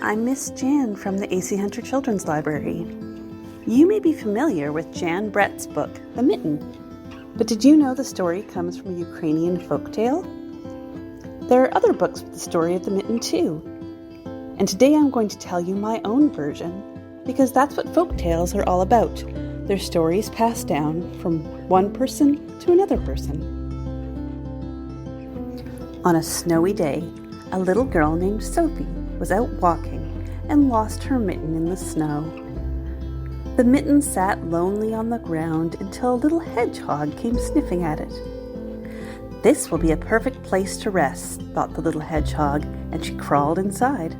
I'm Miss Jan from the A.C. Hunter Children's Library. You may be familiar with Jan Brett's book, The Mitten, but did you know the story comes from a Ukrainian folktale? There are other books with the story of the mitten too, and today I'm going to tell you my own version, because that's what folktales are all about. They're stories passed down from one person to another person. On a snowy day, a little girl named Sophie was out walking and lost her mitten in the snow. The mitten sat lonely on the ground until a little hedgehog came sniffing at it. This will be a perfect place to rest, thought the little hedgehog, and she crawled inside.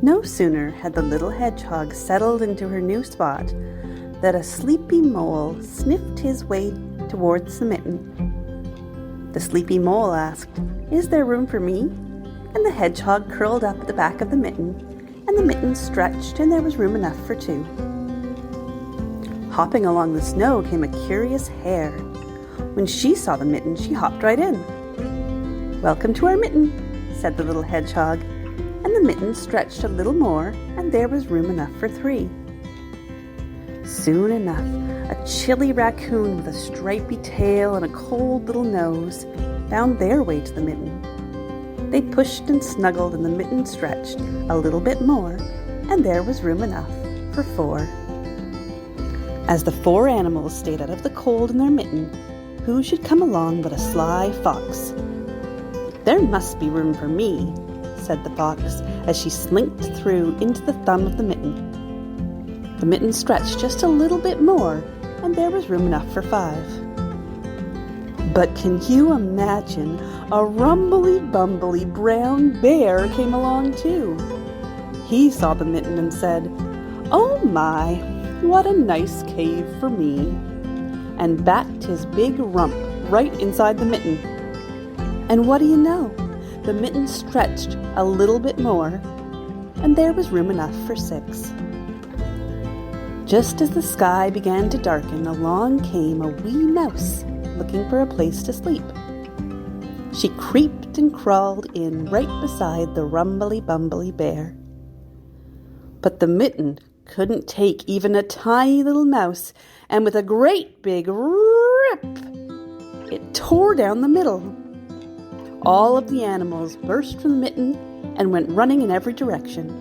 No sooner had the little hedgehog settled into her new spot that a sleepy mole sniffed his way towards the mitten. The sleepy mole asked, "Is there room for me?" And the hedgehog curled up at the back of the mitten, and the mitten stretched, and there was room enough for two. Hopping along the snow came a curious hare. When she saw the mitten, she hopped right in. "Welcome to our mitten," said the little hedgehog, and the mitten stretched a little more, and there was room enough for three. Soon enough, a chilly raccoon with a stripy tail and a cold little nose found their way to the mitten. They pushed and snuggled, and the mitten stretched a little bit more, and there was room enough for four. As the four animals stayed out of the cold in their mitten, who should come along but a sly fox? "There must be room for me," said the fox, as she slinked through into the thumb of the mitten. The mitten stretched just a little bit more, and there was room enough for five. But can you imagine, a rumbly-bumbly brown bear came along too. He saw the mitten and said, "Oh my, what a nice cave for me," and backed his big rump right inside the mitten. And what do you know? The mitten stretched a little bit more, and there was room enough for six. Just as the sky began to darken, along came a wee mouse looking for a place to sleep. She creeped and crawled in right beside the rumbly-bumbly bear. But the mitten couldn't take even a tiny little mouse, and with a great big rip, it tore down the middle. All of the animals burst from the mitten and went running in every direction.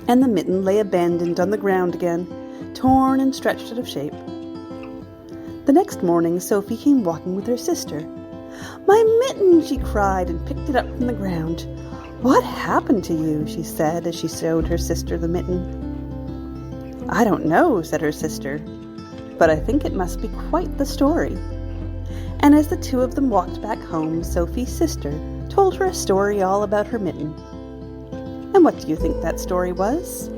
And the mitten lay abandoned on the ground again, torn and stretched out of shape. The next morning, Sophie came walking with her sister. "My mitten!" she cried, and picked it up from the ground. "What happened to you?" she said, as she showed her sister the mitten. "I don't know," said her sister, "but I think it must be quite the story." And as the two of them walked back home, Sophie's sister told her a story all about her mitten. And what do you think that story was?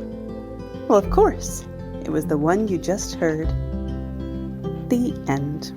Well, of course, it was the one you just heard. The end.